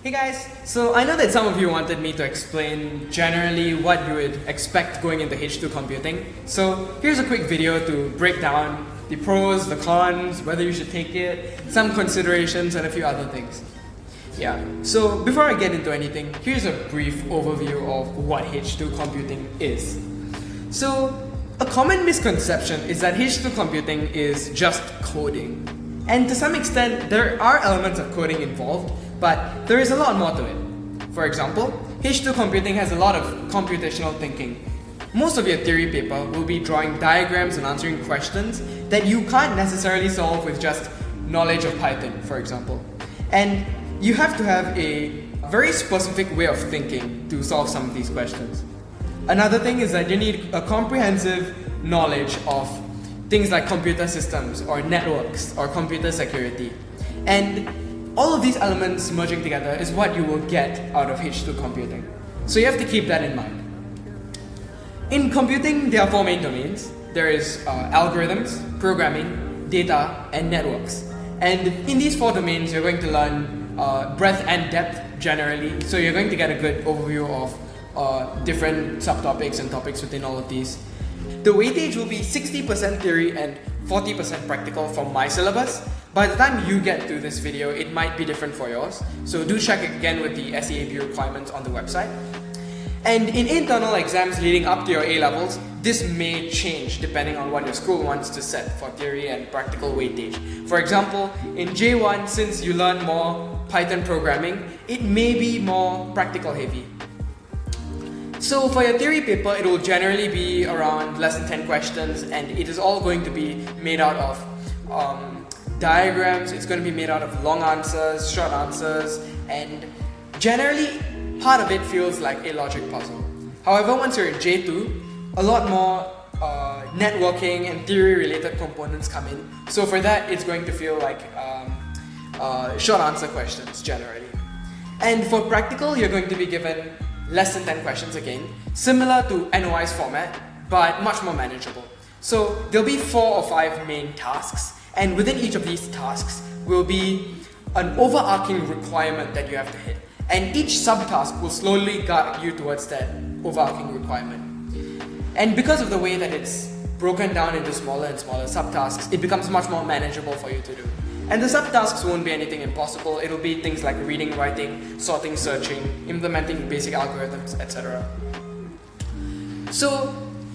Hey guys, so I know that some of you wanted me to explain generally what you would expect going into H2 computing. So here's a quick video to break down the pros, the cons, whether you should take it, some considerations and a few other things. Yeah, so before I get into anything, here's a brief overview of what H2 computing is. So a common misconception is that H2 computing is just coding. And to some extent, there are elements of coding involved, but there is a lot more to it. For example, H2 computing has a lot of computational thinking. Most of your theory paper will be drawing diagrams and answering questions that you can't necessarily solve with just knowledge of Python, for example. And you have to have a very specific way of thinking to solve some of these questions. Another thing is that you need a comprehensive knowledge of things like computer systems or networks or computer security. And all of these elements merging together is what you will get out of H2 computing. So you have to keep that in mind. In computing, there are four main domains. There is algorithms, programming, data, and networks. And in these four domains, you're going to learn breadth and depth generally. So you're going to get a good overview of different subtopics and topics within all of these. The weightage will be 60% theory and 40% practical for my syllabus. By the time you get to this video, it might be different for yours. So do check again with the SEAB requirements on the website. And in internal exams leading up to your A-levels, this may change depending on what your school wants to set for theory and practical weightage. For example, in J1, since you learn more Python programming, it may be more practical heavy. So for your theory paper, it will generally be around less than 10 questions, and it is all going to be made out of diagrams. It's going to be made out of long answers, short answers, and generally part of it feels like a logic puzzle. However, once you're in J2, a lot more networking and theory related components come in. So for that, it's going to feel like short answer questions generally. And for practical, you're going to be given less than 10 questions again, similar to NOI's format, but much more manageable. So there'll be 4 or 5 main tasks, and within each of these tasks will be an overarching requirement that you have to hit. And each subtask will slowly guide you towards that overarching requirement. And because of the way that it's broken down into smaller and smaller subtasks, it becomes much more manageable for you to do. And the subtasks won't be anything impossible. It'll be things like reading, writing, sorting, searching, implementing basic algorithms, etc. So,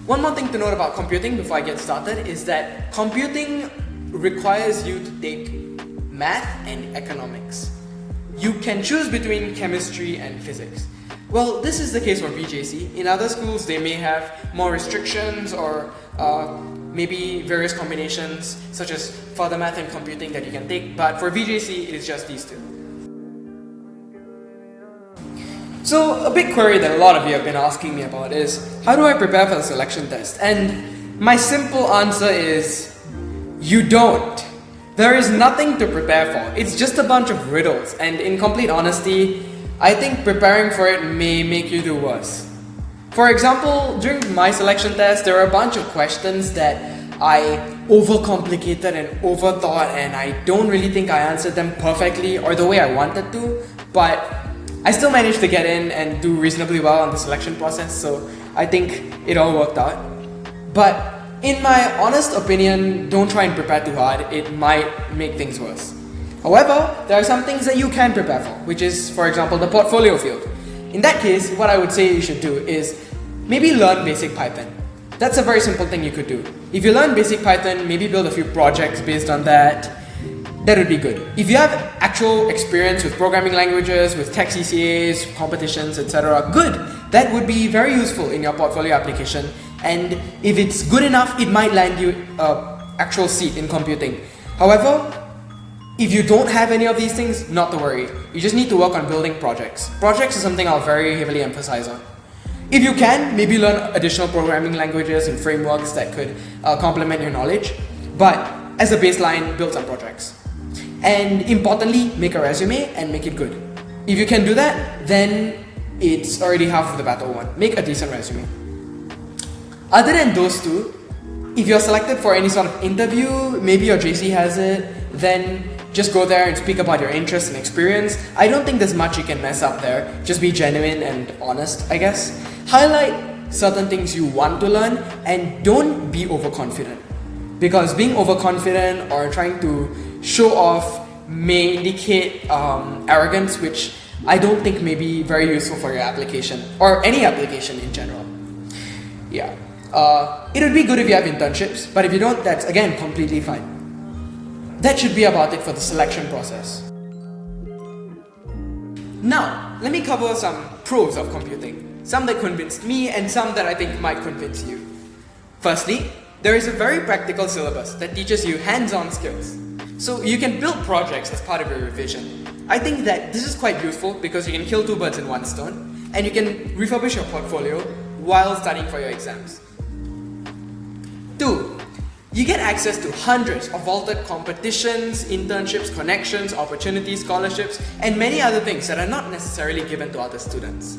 one more thing to note about computing before I get started is that computing requires you to take math and economics. You can choose between chemistry and physics. Well, this is the case for VJC. In other schools, they may have more restrictions or maybe various combinations such as further math and computing that you can take, but for VJC, it is just these two. So a big query that a lot of you have been asking me about is, how do I prepare for the selection test? And my simple answer is, you don't. There is nothing to prepare for. It's just a bunch of riddles, and in complete honesty, I think preparing for it may make you do worse. For example, during my selection test, there were a bunch of questions that I overcomplicated and overthought, and I don't really think I answered them perfectly or the way I wanted to, but I still managed to get in and do reasonably well on the selection process, so I think it all worked out. But in my honest opinion, don't try and prepare too hard. It might make things worse. However, there are some things that you can prepare for, which is, for example, the portfolio field. In that case, what I would say you should do is maybe learn basic Python. That's a very simple thing you could do. If you learn basic Python, maybe build a few projects based on that. That would be good. If you have actual experience with programming languages, with tech CCAs, competitions, etc., good. That would be very useful in your portfolio application. And if it's good enough, it might land you an actual seat in computing. However, if you don't have any of these things, not to worry. You just need to work on building projects. Projects is something I'll very heavily emphasize on. If you can, maybe learn additional programming languages and frameworks that could complement your knowledge. But as a baseline, build some projects. And importantly, make a resume and make it good. If you can do that, then it's already half of the battle won. Make a decent resume. Other than those two, if you're selected for any sort of interview, maybe your JC has it, then Just go there and speak about your interests and experience. I don't think there's much you can mess up there. Just be genuine and honest, I guess. Highlight certain things you want to learn and don't be overconfident. Because being overconfident or trying to show off may indicate arrogance, which I don't think may be very useful for your application or any application in general. Yeah. It would be good if you have internships, but if you don't, that's again completely fine. That should be about it for the selection process. Now, let me cover some pros of computing. Some that convinced me and some that I think might convince you. Firstly, there is a very practical syllabus that teaches you hands-on skills. So you can build projects as part of your revision. I think that this is quite useful because you can kill two birds in one stone and you can refurbish your portfolio while studying for your exams. 2. You get access to hundreds of vaulted competitions, internships, connections, opportunities, scholarships, and many other things that are not necessarily given to other students.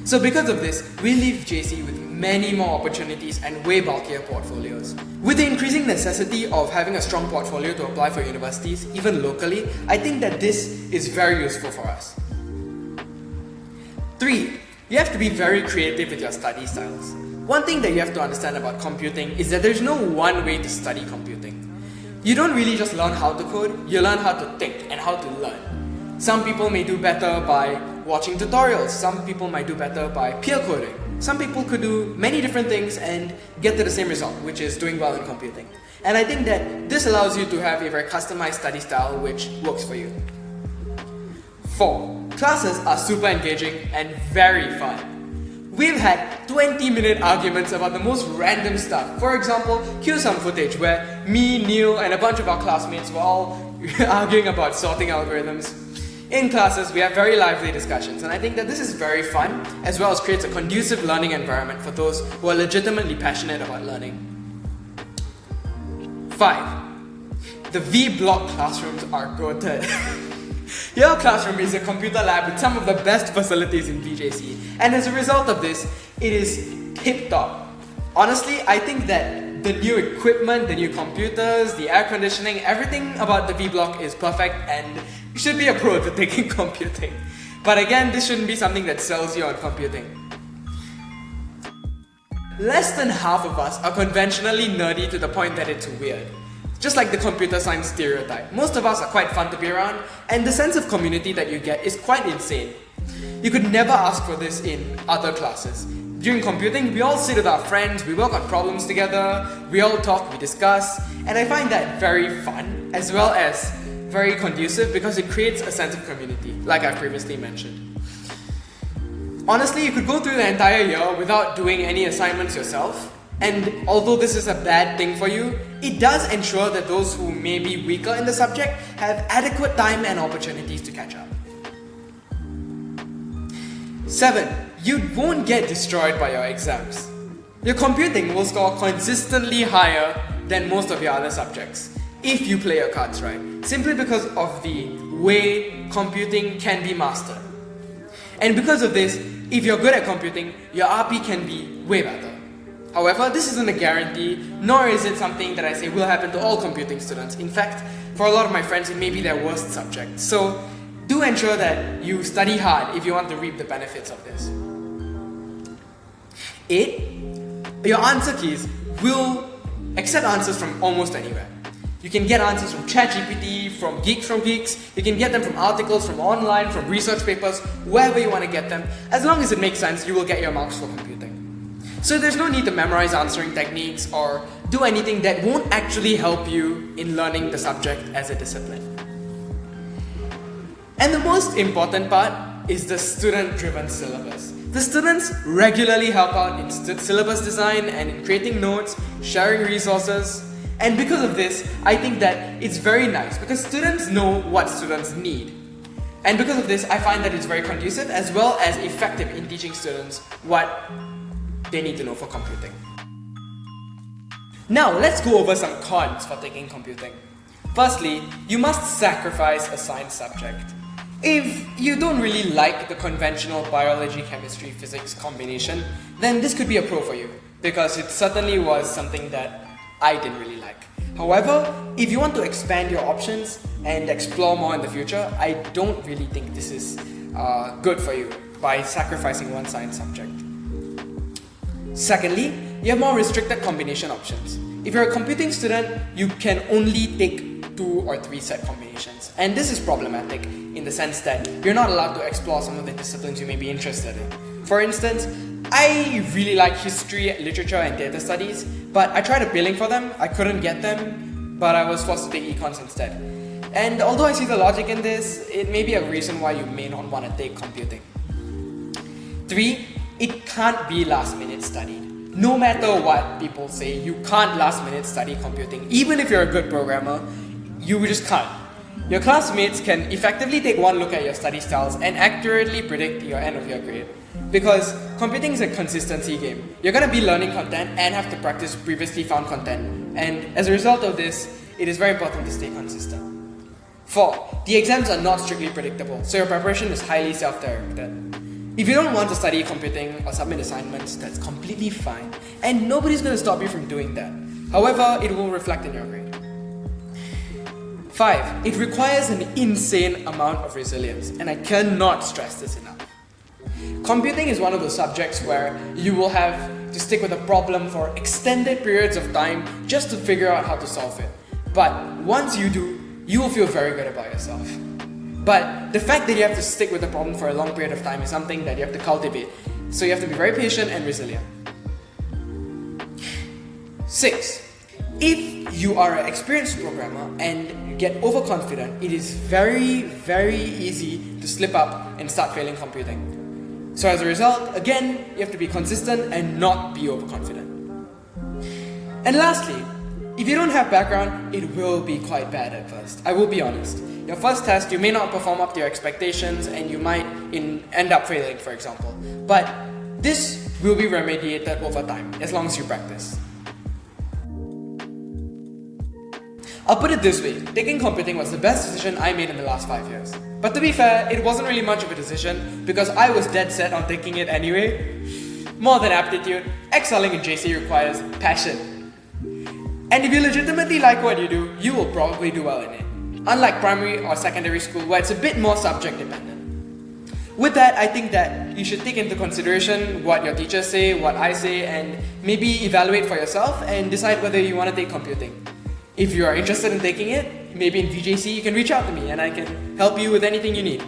So because of this, we leave JC with many more opportunities and way bulkier portfolios. With the increasing necessity of having a strong portfolio to apply for universities, even locally, I think that this is very useful for us. 3. You have to be very creative with your study styles. One thing that you have to understand about computing is that there's no one way to study computing. You don't really just learn how to code, you learn how to think and how to learn. Some people may do better by watching tutorials, some people might do better by peer coding. Some people could do many different things and get to the same result, which is doing well in computing. And I think that this allows you to have a very customized study style which works for you. 4. Classes are super engaging and very fun. We've had 20-minute arguments about the most random stuff. For example, here's some footage where me, Neil, and a bunch of our classmates were all arguing about sorting algorithms. In classes, we have very lively discussions, and I think that this is very fun, as well as creates a conducive learning environment for those who are legitimately passionate about learning. 5. The V-Block classrooms are goated. Your classroom is a computer lab with some of the best facilities in VJC, and as a result of this, it is tip-top. Honestly, I think that the new equipment, the new computers, the air conditioning, everything about the V-Block is perfect and you should be a pro to taking computing. But again, this shouldn't be something that sells you on computing. Less than half of us are conventionally nerdy to the point that it's weird. Just like the computer science stereotype, most of us are quite fun to be around, and the sense of community that you get is quite insane. You could never ask for this in other classes. During computing, we all sit with our friends, we work on problems together, we all talk, we discuss, and I find that very fun, as well as very conducive because it creates a sense of community, like I previously mentioned. Honestly, you could go through the entire year without doing any assignments yourself, and although this is a bad thing for you, it does ensure that those who may be weaker in the subject have adequate time and opportunities to catch up. 7. You won't get destroyed by your exams. Your computing will score consistently higher than most of your other subjects if you play your cards right, simply because of the way computing can be mastered. And because of this, if you're good at computing, your RP can be way better. However, this isn't a guarantee, nor is it something that I say will happen to all computing students. In fact, for a lot of my friends, it may be their worst subject. So, do ensure that you study hard if you want to reap the benefits of this. 8. Your answer keys will accept answers from almost anywhere. You can get answers from ChatGPT, from Geeks, you can get them from articles, from online, from research papers, wherever you want to get them. As long as it makes sense, you will get your marks for computing. So there's no need to memorize answering techniques or do anything that won't actually help you in learning the subject as a discipline. And the most important part is the student-driven syllabus. The students regularly help out in syllabus design and in creating notes, sharing resources. And because of this, I think that it's very nice because students know what students need. And because of this, I find that it's very conducive as well as effective in teaching students what they need to know for computing. Now, let's go over some cons for taking computing. Firstly, you must sacrifice a science subject. If you don't really like the conventional biology, chemistry, physics combination, then this could be a pro for you, because it certainly was something that I didn't really like. However, if you want to expand your options and explore more in the future, I don't really think this is good for you by sacrificing one science subject. Secondly, you have more restricted combination options. If you're a computing student, you can only take 2 or 3 set combinations. And this is problematic in the sense that you're not allowed to explore some of the disciplines you may be interested in. For instance, I really like history, literature, and data studies, but I tried appealing for them, I couldn't get them, but I was forced to take econs instead. And although I see the logic in this, it may be a reason why you may not want to take computing. 3, it can't be last minute studied. No matter what people say, you can't last minute study computing. Even if you're a good programmer, you just can't. Your classmates can effectively take one look at your study styles and accurately predict your end of year grade. Because computing is a consistency game. You're going to be learning content and have to practice previously found content. And as a result of this, it is very important to stay consistent. 4, the exams are not strictly predictable, so your preparation is highly self-directed. If you don't want to study computing or submit assignments, that's completely fine, and nobody's going to stop you from doing that. However, it will reflect in your grade. 5, it requires an insane amount of resilience, and I cannot stress this enough. Computing is one of those subjects where you will have to stick with a problem for extended periods of time just to figure out how to solve it. But once you do, you will feel very good about yourself. But the fact that you have to stick with the problem for a long period of time is something that you have to cultivate. So you have to be very patient and resilient. 6, if you are an experienced programmer and you get overconfident, it is very, very easy to slip up and start failing computing. So as a result, again, you have to be consistent and not be overconfident. And lastly, if you don't have background, it will be quite bad at first. I will be honest. Your first test, you may not perform up to your expectations and you might end up failing, for example. But this will be remediated over time, as long as you practice. I'll put it this way, taking computing was the best decision I made in the last 5 years. But to be fair, it wasn't really much of a decision because I was dead set on taking it anyway. More than aptitude, excelling in JC requires passion. And if you legitimately like what you do, you will probably do well in it. Unlike primary or secondary school where it's a bit more subject dependent. With that, I think that you should take into consideration what your teachers say, what I say, and maybe evaluate for yourself and decide whether you want to take computing. If you are interested in taking it, maybe in VJC, you can reach out to me and I can help you with anything you need.